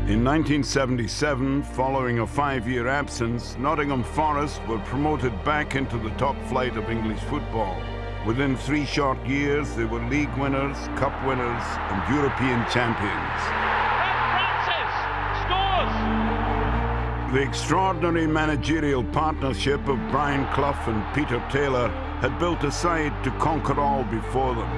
In 1977, following a 5-year absence, Nottingham Forest were promoted back into the top flight of English football. Within 3 short years, they were league winners, cup winners, and European champions. Scores! The extraordinary managerial partnership of Brian Clough and Peter Taylor had built a side to conquer all before them.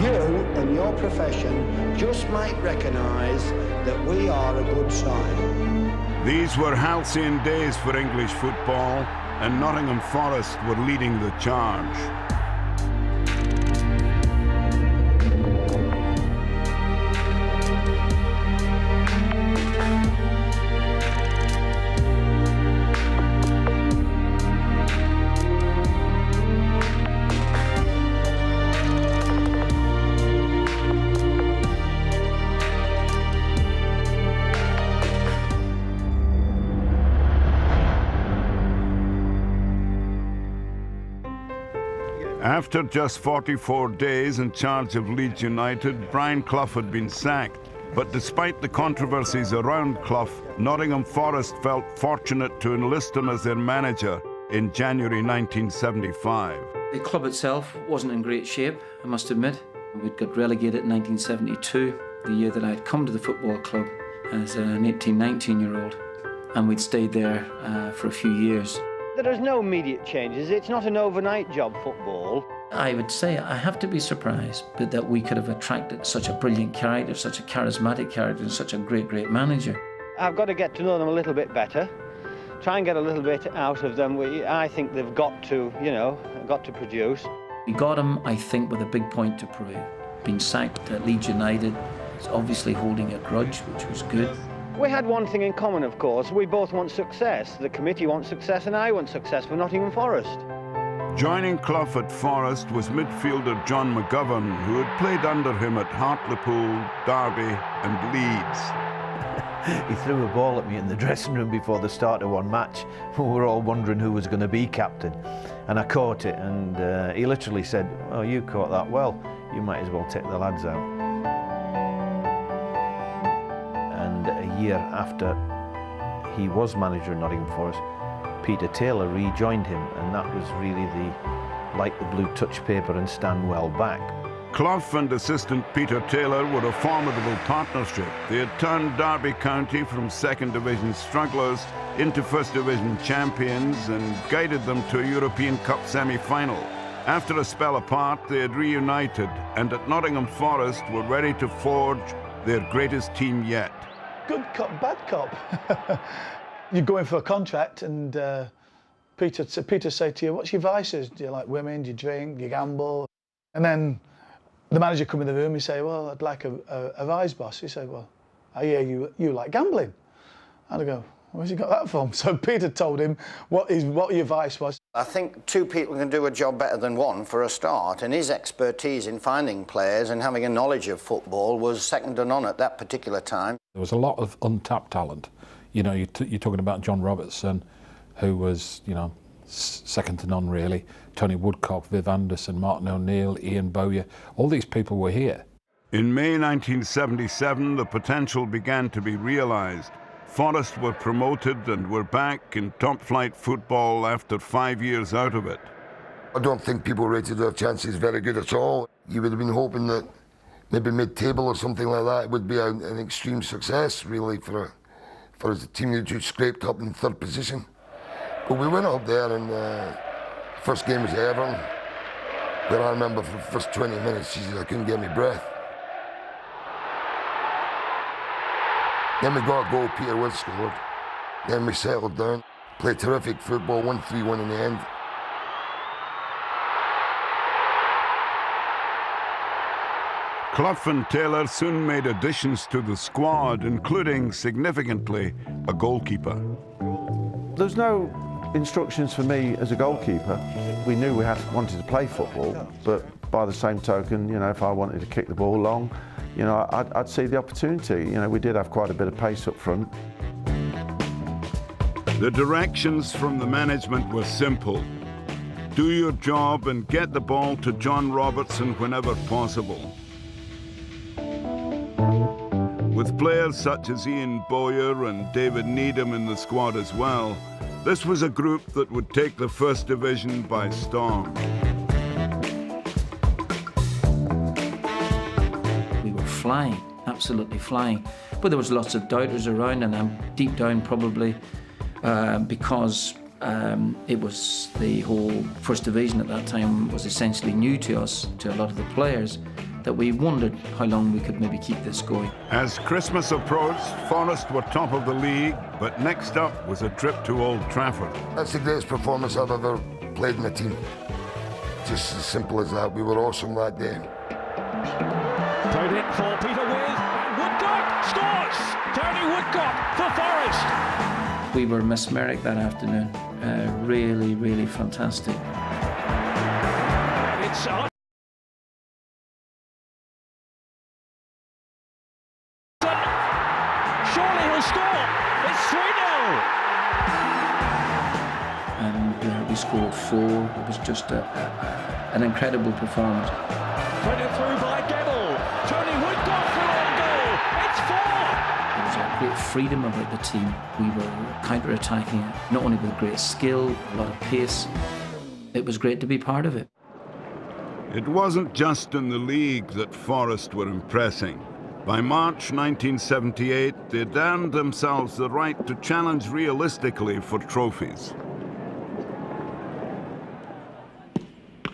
You and your profession just might recognise that we are a good side. These were halcyon days for English football, and Nottingham Forest were leading the charge. After just 44 days in charge of Leeds United, Brian Clough had been sacked. But despite the controversies around Clough, Nottingham Forest felt fortunate to enlist him as their manager in January 1975. The club itself wasn't in great shape, I must admit. We'd got relegated in 1972, the year that I'd come to the football club as an 18, 19-year-old, and we'd stayed there for a few years. There's no immediate changes. It's not an overnight job, football. I would say I have to be surprised but that we could have attracted such a brilliant character, such a charismatic character, and such a great manager. I've got to get to know them a little bit better, try and get a little bit out of them. I think they've got to, got to produce. We got him, I think, with a big point to prove. Being sacked at Leeds United, is obviously holding a grudge, which was good. We had one thing in common, of course. We both want success. The committee wants success and I want success for Nottingham Forest. Joining Clough at Forest was midfielder John McGovern, who had played under him at Hartlepool, Derby and Leeds. He threw a ball at me in the dressing room before the start of one match. We were all wondering who was going to be captain. And I caught it, and he literally said, "Oh, you caught that well. You might as well take the lads out." And a year after he was manager of Nottingham Forest, Peter Taylor rejoined him, and that was really like the blue touch paper and stand well back. Clough and assistant Peter Taylor were a formidable partnership. They had turned Derby County from second division strugglers into first division champions and guided them to a European Cup semi-final. After a spell apart, they had reunited, and at Nottingham Forest were ready to forge their greatest team yet. Good cop, bad cop. You go in for a contract and Peter say to you, "What's your vices? Do you like women? Do you drink? Do you gamble?" And then the manager come in the room, he say, "Well, I'd like a vice, boss." He said, "Well, I hear you like gambling." And I go, "Where's he got that from?" So Peter told him what your vice was. I think 2 people can do a job better than one for a start, and his expertise in finding players and having a knowledge of football was second to none at that particular time. There was a lot of untapped talent. You know, you're talking about John Robertson, who was, second to none really. Tony Woodcock, Viv Anderson, Martin O'Neill, Ian Bowyer, all these people were here. In May 1977, the potential began to be realised. Forest were promoted and were back in top-flight football after 5 years out of it. I don't think people rated their chances very good at all. You would have been hoping that maybe mid-table or something like that would be an extreme success, really, for a team that just scraped up in 3rd position. But we went up there, and first game was Everton, where I remember for the first 20 minutes, I couldn't get my breath. Then we got a goal, Peter Wood scored. Then we settled down, played terrific football, won 3-1 in the end. Clough and Taylor soon made additions to the squad, including, significantly, a goalkeeper. There's no instructions for me as a goalkeeper. We knew we wanted to play football, but by the same token, if I wanted to kick the ball long, I'd see the opportunity. We did have quite a bit of pace up front. The directions from the management were simple. Do your job and get the ball to John Robertson whenever possible. With players such as Ian Bowyer and David Needham in the squad as well, this was a group that would take the First Division by storm. We were flying, absolutely flying. But there was lots of doubters around, and I'm deep down probably because it was the whole First Division at that time was essentially new to us, to a lot of the players, that we wondered how long we could maybe keep this going. As Christmas approached, Forest were top of the league, but next up was a trip to Old Trafford. That's the greatest performance I've ever played in a team. Just as simple as that. We were awesome that day. Played in for Peter With, and Woodcock scores! Tony Woodcock for Forest. We were mesmeric that afternoon. Really, really fantastic. It's on. Surely he'll score. It's 3-0. And we scored 4. It was just an incredible performance. Put it through by Gebel. Tony Woodcock for a goal. It's 4. There was a great freedom about the team. We were counter-attacking it, not only with great skill, a lot of pace. It was great to be part of it. It wasn't just in the league that Forest were impressing. By March 1978, they'd earned themselves the right to challenge realistically for trophies.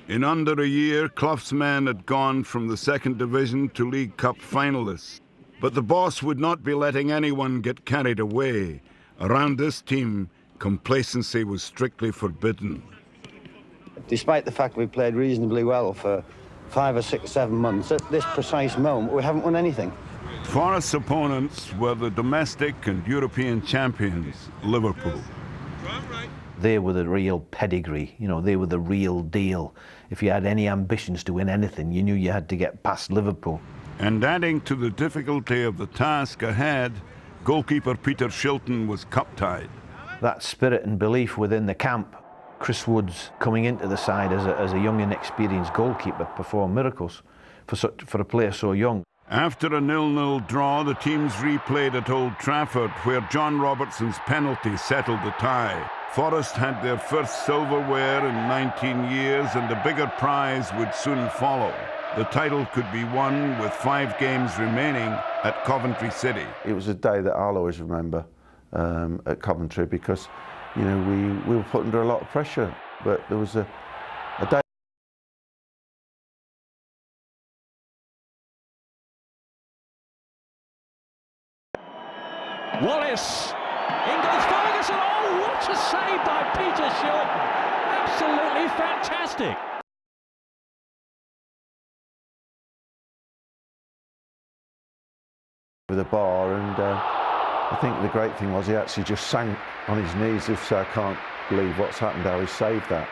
In under a year, Clough's men had gone from the Second Division to League Cup finalists. But the boss would not be letting anyone get carried away. Around this team, complacency was strictly forbidden. Despite the fact we played reasonably well for 5 or 6, 7 months, at this precise moment, we haven't won anything. Forest's opponents were the domestic and European champions, Liverpool. They were the real pedigree, you know, they were the real deal. If you had any ambitions to win anything, you knew you had to get past Liverpool. And adding to the difficulty of the task ahead, goalkeeper Peter Shilton was cup-tied. That spirit and belief within the camp, Chris Wood's coming into the side as a young, inexperienced goalkeeper performed miracles for a player so young. After a 0-0 draw, the teams replayed at Old Trafford, where John Robertson's penalty settled the tie. Forest had their first silverware in 19 years, and a bigger prize would soon follow. The title could be won with 5 games remaining at Coventry City. It was a day that I'll always remember at Coventry because, you know, we were put under a lot of pressure, but there was a day. Wallace. In goes Ferguson. Oh, what a save by Peter Shilton. Absolutely fantastic. With a bar, and I think the great thing was he actually just sank on his knees. If so, I can't believe what's happened, how he saved that.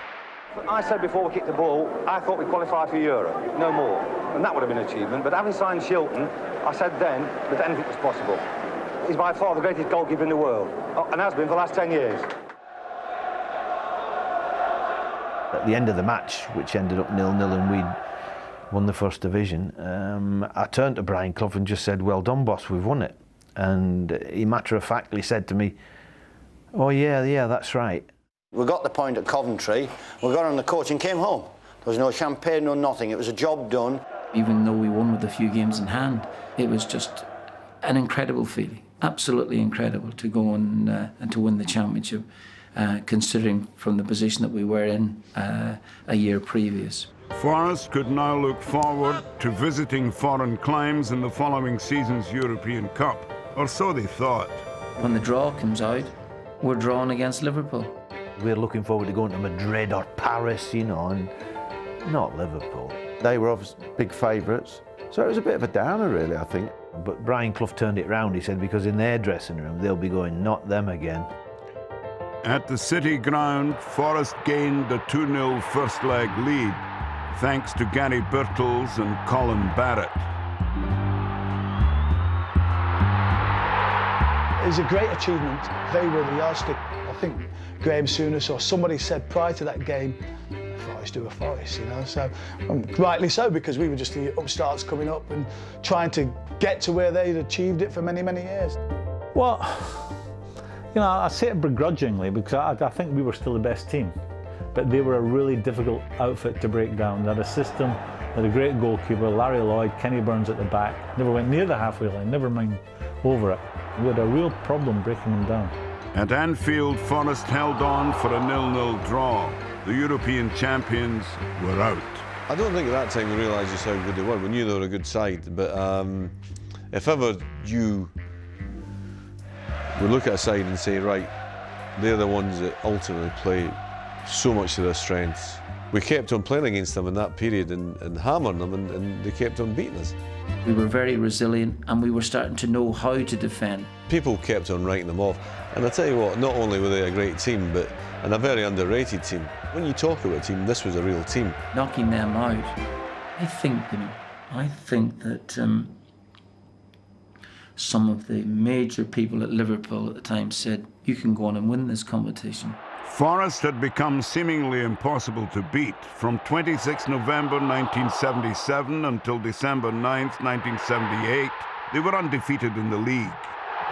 I said before we kicked the ball, I thought we'd qualify for Europe, no more, and that would have been an achievement. But having signed Shilton, I said then that anything was possible. He's by far the greatest goalkeeper in the world, and has been for the last 10 years. At the end of the match, which ended up 0-0 and we'd won the First Division, I turned to Brian Clough and just said, "Well done, boss, we've won it." And he matter-of-factly said to me, "Oh yeah, that's right." We got the point at Coventry, we got on the coach and came home. There was no champagne, no nothing, it was a job done. Even though we won with a few games in hand, it was just an incredible feeling, absolutely incredible to go and to win the championship, considering from the position that we were in a year previous. Forest could now look forward to visiting foreign climes in the following season's European Cup, or so they thought. When the draw comes out, we're drawn against Liverpool. We're looking forward to going to Madrid or Paris, you know, and not Liverpool. They were obviously big favourites, so it was a bit of a downer, really, I think. But Brian Clough turned it round. He said, because in their dressing room, they'll be going, "Not them again." At the City ground, Forest gained a 2-0 first leg lead, thanks to Gary Birtles and Colin Barrett. It was a great achievement. They were the yardstick. I think Graham Souness or somebody said prior to that game, Forest do a Forest, you know, so rightly so, because we were just the upstarts coming up and trying to get to where they'd achieved it for many, many years? Well, you know, I say it begrudgingly because I think we were still the best team, but they were a really difficult outfit to break down. They had a system, they had a great goalkeeper, Larry Lloyd, Kenny Burns at the back, never went near the halfway line, never mind over it. We had a real problem breaking them down. At Anfield, Forest held on for a 0-0 draw. The European champions were out. I don't think at that time we realised just how good they were. We knew they were a good side, but if ever you would look at a side and say, right, they're the ones that ultimately play so much to their strengths. We kept on playing against them in that period and hammering them, and they kept on beating us. We were very resilient and we were starting to know how to defend. People kept on writing them off, and I tell you what, not only were they a great team, but and a very underrated team. When you talk about a team, this was a real team. Knocking them out, I think that some of the major people at Liverpool at the time said, you can go on and win this competition. Forest had become seemingly impossible to beat. From 26 November 1977 until December 9th, 1978, they were undefeated in the league.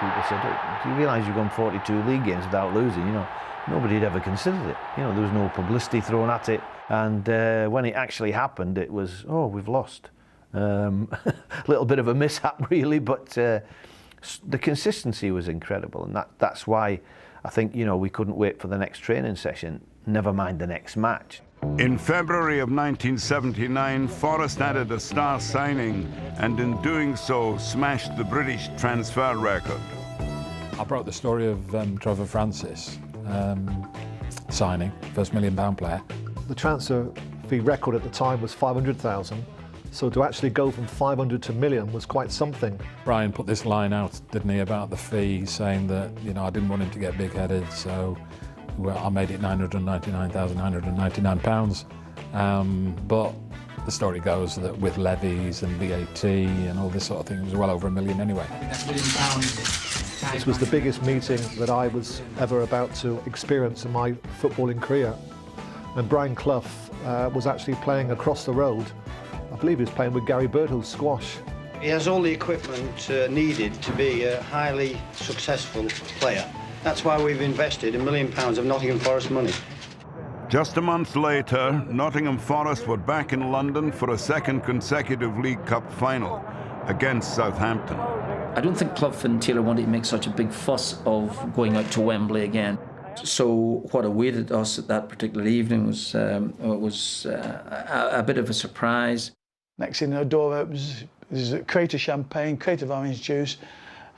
People said, oh, do you realise you've gone 42 league games without losing? You know, nobody had ever considered it. You know, there was no publicity thrown at it. And when it actually happened, it was, oh, we've lost. A little bit of a mishap, really, but the consistency was incredible. And that's why I think, you know, we couldn't wait for the next training session, never mind the next match. In February of 1979, Forest added a star signing and in doing so smashed the British transfer record. I broke the story of Trevor Francis signing, first £1 million player. The transfer fee record at the time was 500,000. So to actually go from 500 to 1 million was quite something. Brian put this line out, didn't he, about the fee, saying that, you know, I didn't want him to get big-headed, so I made it £999,999. But the story goes that with levies and VAT and all this sort of thing, it was well over £1 million anyway. This was the biggest meeting that I was ever about to experience in my footballing career. And Brian Clough was actually playing across the road. I believe he was playing with Gary Birdhill's squash. He has all the equipment needed to be a highly successful player. That's why we've invested £1 million of Nottingham Forest money. Just a month later, Nottingham Forest were back in London for a second consecutive League Cup final against Southampton. I don't think Clough and Taylor wanted to make such a big fuss of going out to Wembley again. So what awaited us at that particular evening was a bit of a surprise. Next thing you know, door opens, there's a crate of champagne, crate of orange juice,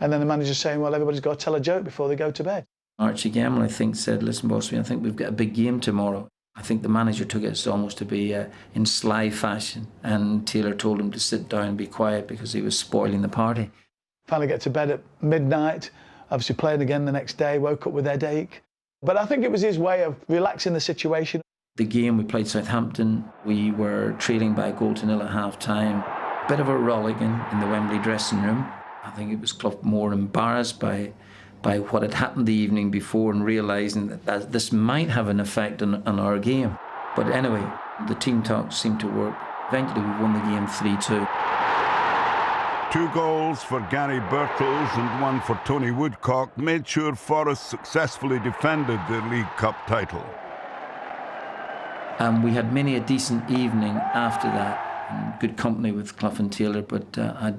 and then the manager's saying, well, everybody's got to tell a joke before they go to bed. Archie Gamble, I think, said, listen, Bosby, I think we've got a big game tomorrow. I think the manager took it almost to be in sly fashion, and Taylor told him to sit down and be quiet because he was spoiling the party. Finally get to bed at midnight, obviously played again the next day, woke up with headache. But I think it was his way of relaxing the situation. The game, we played Southampton. We were trailing by a goal to nil at half-time. Bit of a rolligan in the Wembley dressing room. I think it was Clough more embarrassed by what had happened the evening before and realising that this might have an effect on our game. But anyway, the team talk seemed to work. Eventually, we won the game 3-2. 2 goals for Gary Birtles and 1 for Tony Woodcock made sure Forest successfully defended their League Cup title. We had many a decent evening after that, in good company with Clough and Taylor, but I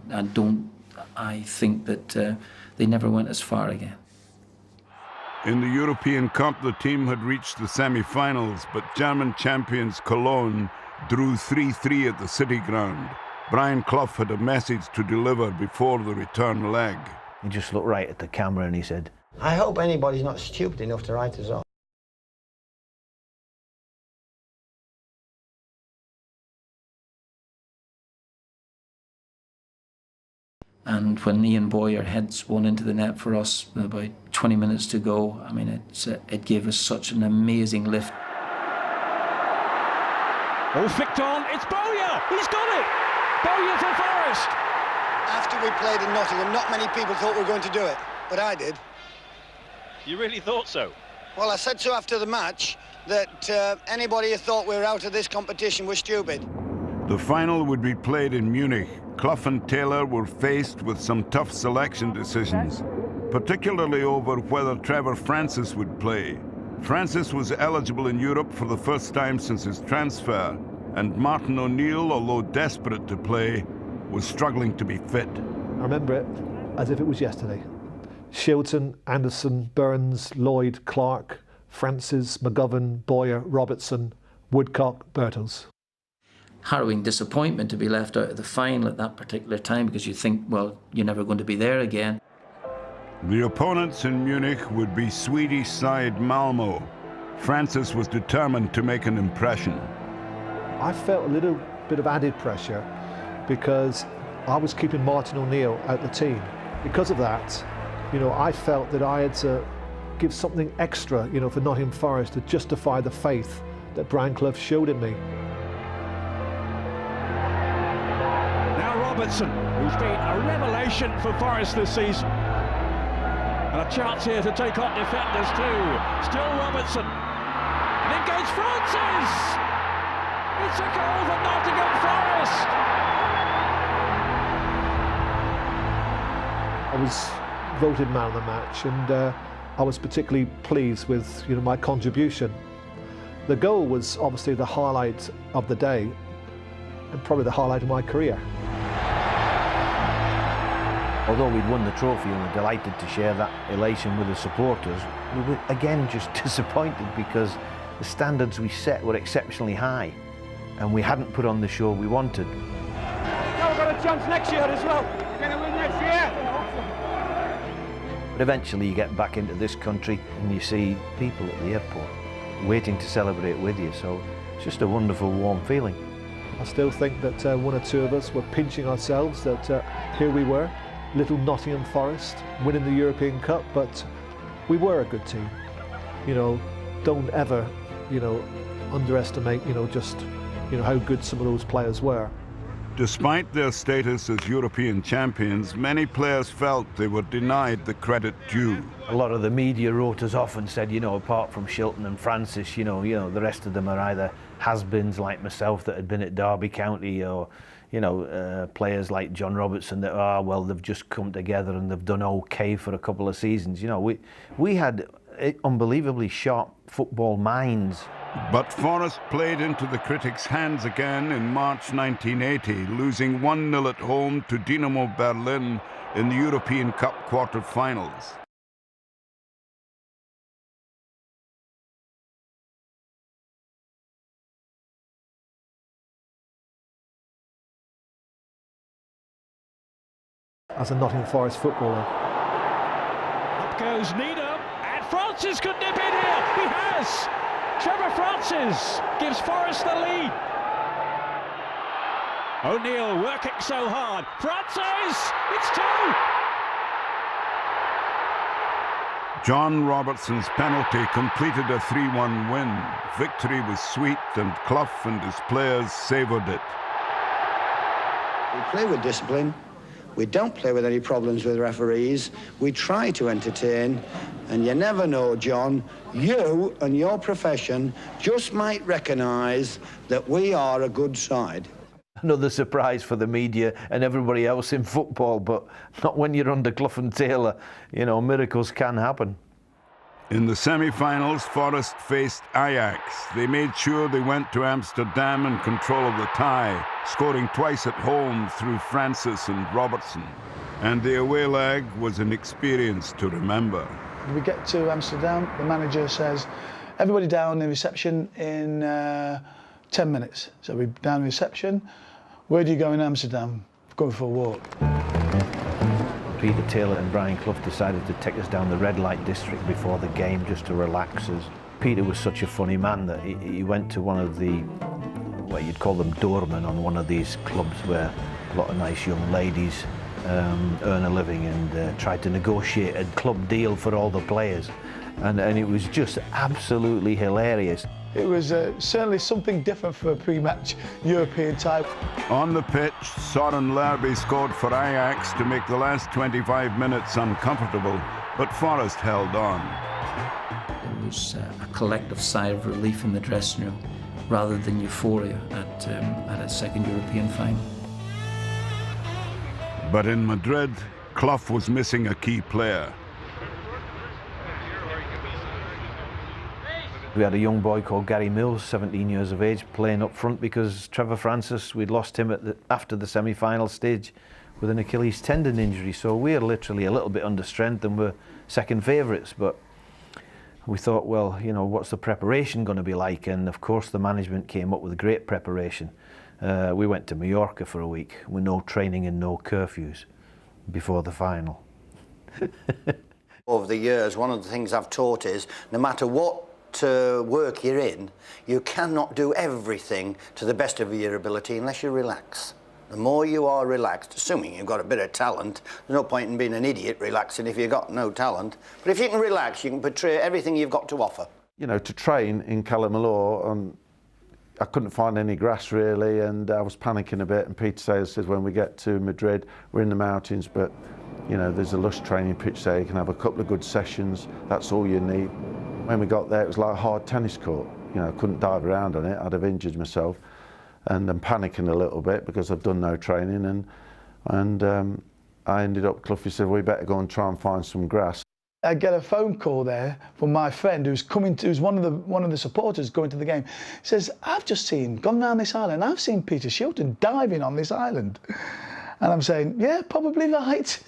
think that they never went as far again. In the European Cup, the team had reached the semi-finals, but German champions Cologne drew 3-3 at the City Ground. Brian Clough had a message to deliver before the return leg. He just looked right at the camera and he said, I hope anybody's not stupid enough to write us off. And when Ian Boyer heads one into the net for us, about 20 minutes to go, I mean, it gave us such an amazing lift. All flicked on, it's Bowyer! He's got it! Bowyer for Forest! After we played in Nottingham, not many people thought we were going to do it, but I did. You really thought so? Well, I said so after the match, that anybody who thought we were out of this competition was stupid. The final would be played in Munich. Clough and Taylor were faced with some tough selection decisions, particularly over whether Trevor Francis would play. Francis was eligible in Europe for the first time since his transfer, and Martin O'Neill, although desperate to play, was struggling to be fit. I remember it as if it was yesterday. Shilton, Anderson, Burns, Lloyd, Clark, Francis, McGovern, Boyer, Robertson, Woodcock, Birtles. Harrowing disappointment to be left out of the final at that particular time, because you think, well, you're never going to be there again. The opponents in Munich would be Swedish side Malmo. Francis was determined to make an impression. I felt a little bit of added pressure because I was keeping Martin O'Neill out the team. Because of that, I felt that I had to give something extra, for Nottingham Forest to justify the faith that Brian Clough showed in me. Now Robertson, who's been a revelation for Forest this season. And a chance here to take on defenders too. Still Robertson. And in goes Francis! It's a goal for Nottingham Forest! I was voted man of the match, and I was particularly pleased with my contribution. The goal was obviously the highlight of the day, and probably the highlight of my career. Although we'd won the trophy and were delighted to share that elation with the supporters, we were again just disappointed because the standards we set were exceptionally high and we hadn't put on the show we wanted. Now we've got a chance next year as well. We're going to win next year. But eventually you get back into this country and you see people at the airport waiting to celebrate with you, so it's just a wonderful, warm feeling. I still think that one or two of us were pinching ourselves that here we were, little Nottingham Forest, winning the European Cup, but we were a good team. Don't ever, underestimate, just, how good some of those players were. Despite their status as European champions, many players felt they were denied the credit due. A lot of the media wrote us off and said, apart from Shilton and Francis, the rest of them are either has-beens like myself that had been at Derby County, or players like John Robertson that, they've just come together and they've done okay for a couple of seasons. We had unbelievably sharp football minds. But Forest played into the critics' hands again in March 1980, losing 1-0 at home to Dynamo Berlin in the European Cup quarter-finals. As a Nottingham Forest footballer. Up goes Needham, and Francis could nip in here. He has. Trevor Francis gives Forest the lead. O'Neill working so hard. Francis, it's 2. John Robertson's penalty completed a 3-1 win. Victory was sweet, and Clough and his players savoured it. We play with discipline. We don't play with any problems with referees. We try to entertain, and you never know, John, you and your profession just might recognise that we are a good side. Another surprise for the media and everybody else in football, but not when you're under Clough and Taylor. Miracles can happen. In the semi-finals, Forest faced Ajax. They made sure they went to Amsterdam in control of the tie, scoring twice at home through Francis and Robertson. And the away leg was an experience to remember. We get to Amsterdam, the manager says, everybody down in reception in 10 minutes. So we're down in reception. Where do you go in Amsterdam? Going for a walk. Peter Taylor and Brian Clough decided to take us down the red light district before the game just to relax us. Peter was such a funny man that he went to one of the, well, you'd call them doormen on one of these clubs where a lot of nice young ladies earn a living, and tried to negotiate a club deal for all the players. And it was just absolutely hilarious. It was certainly something different for a pre-match European tie. On the pitch, Søren Lerby scored for Ajax to make the last 25 minutes uncomfortable, but Forest held on. There was a collective sigh of relief in the dressing room rather than euphoria at a second European final. But in Madrid, Clough was missing a key player. We had a young boy called Gary Mills, 17 years of age, playing up front because Trevor Francis, we'd lost him after the semi-final stage with an Achilles tendon injury. So we're literally a little bit under strength and we're second favourites. But we thought, well, you know, what's the preparation going to be like? And of course the management came up with a great preparation. We went to Mallorca for a week with no training and no curfews before the final. Over the years, one of the things I've taught is no matter what work you're in, you cannot do everything to the best of your ability unless you relax. The more you are relaxed, assuming you've got a bit of talent, there's no point in being an idiot relaxing if you've got no talent, but if you can relax, you can portray everything you've got to offer. You know, to train in Calamalor, I couldn't find any grass really, and I was panicking a bit, and Peter Taylor says when we get to Madrid, we're in the mountains, but you know, there's a lush training pitch there, you can have a couple of good sessions, that's all you need. When we got there, it was like a hard tennis court. You know, I couldn't dive around on it, I'd have injured myself. And I'm panicking a little bit because I've done no training, and I ended up, Clough said, we better go and try and find some grass. I get a phone call there from my friend who's one of the supporters going to the game. He says, I've just gone around this island, I've seen Peter Shilton diving on this island. And I'm saying, yeah, probably right.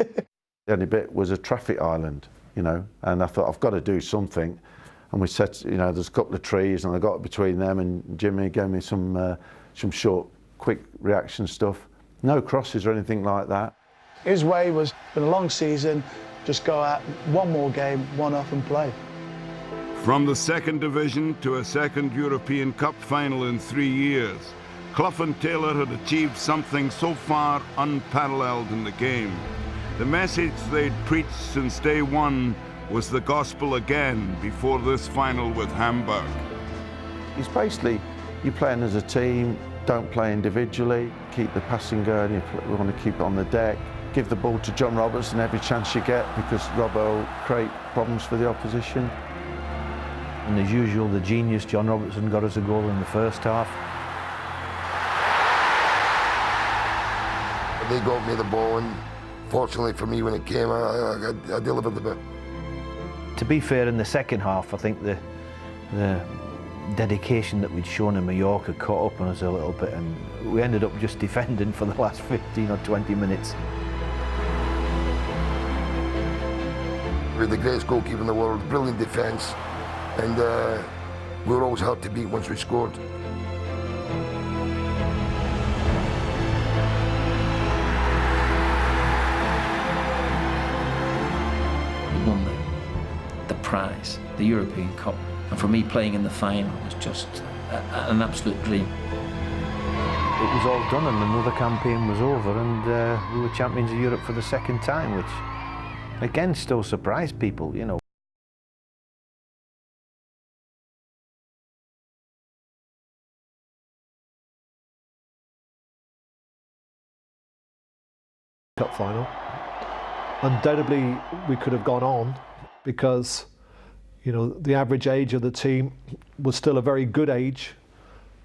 The only bit was a traffic island, you know, and I thought, I've got to do something. And we said, you know, there's a couple of trees, and I got between them, and Jimmy gave me some short, quick reaction stuff. No crosses or anything like that. His way was, been a long season, just go out, one more game, one off and play. From the second division to a second European Cup final in 3 years, Clough and Taylor had achieved something so far unparalleled in the game. The message they'd preached since day one was the gospel again before this final with Hamburg. It's basically, you're playing as a team, don't play individually, keep the passing going, you want to keep it on the deck, give the ball to John Robertson every chance you get because Robbo will create problems for the opposition. And as usual, the genius John Robertson got us a goal in the first half. They got me the ball, and fortunately for me when it came, I delivered the bit. To be fair, in the second half, I think the dedication that we'd shown in Mallorca caught up on us a little bit, and we ended up just defending for the last 15 or 20 minutes. We were the greatest goalkeeper in the world, brilliant defence, and we were always hard to beat once we scored. We won the prize, the European Cup. And for me, playing in the final was just an absolute dream. It was all done and another campaign was over, and we were champions of Europe for the second time, which again still surprised people, you know. Cup final. Undoubtedly, we could have gone on because, you know, the average age of the team was still a very good age,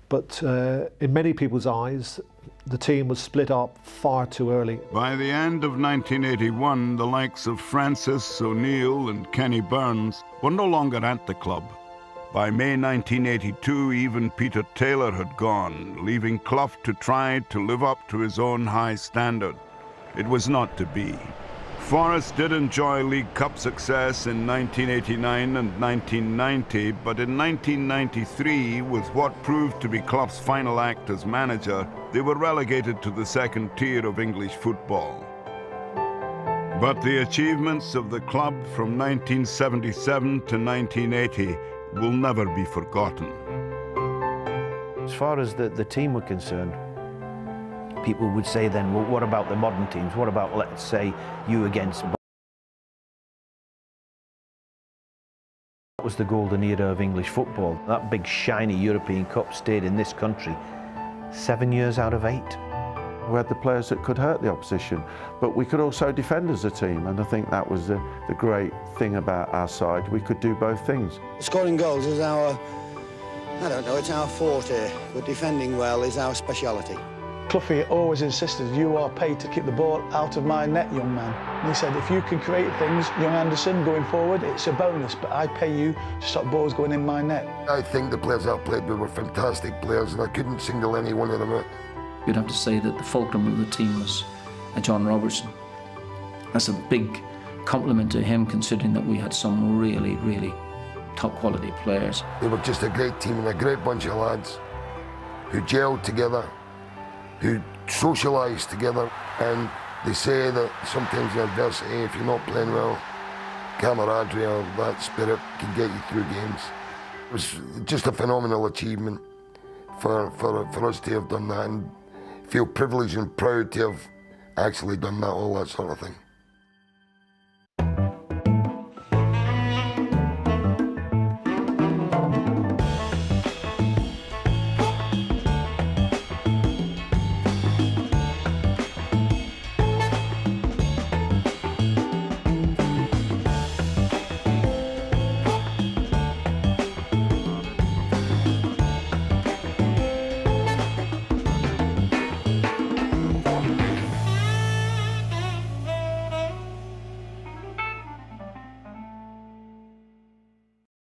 but in many people's eyes, the team was split up far too early. By the end of 1981, the likes of Francis, O'Neill and Kenny Burns were no longer at the club. By May 1982, even Peter Taylor had gone, leaving Clough to try to live up to his own high standard. It was not to be. Forest did enjoy League Cup success in 1989 and 1990, but in 1993, with what proved to be Clough's final act as manager, they were relegated to the second tier of English football. But the achievements of the club from 1977 to 1980 will never be forgotten. As far as the team were concerned, people would say then, well, what about the modern teams? What about, let's say, you against... That was the golden era of English football. That big, shiny European Cup stayed in this country 7 years out of 8. We had the players that could hurt the opposition, but we could also defend as a team, and I think that was the great thing about our side. We could do both things. Scoring goals is I don't know, it's our forte, but defending well is our speciality. Clough always insisted, you are paid to keep the ball out of my net, young man. And he said, if you can create things, young Anderson, going forward, it's a bonus, but I pay you to stop balls going in my net. I think the players I played with were fantastic players, and I couldn't single any one of them out. You'd have to say that the fulcrum of the team was John Robertson. That's a big compliment to him, considering that we had some really, really top quality players. They were just a great team and a great bunch of lads who gelled together, who socialised together, and they say that sometimes in adversity, if you're not playing well, camaraderie or that spirit can get you through games. It was just a phenomenal achievement for us to have done that, and feel privileged and proud to have actually done that, all that sort of thing.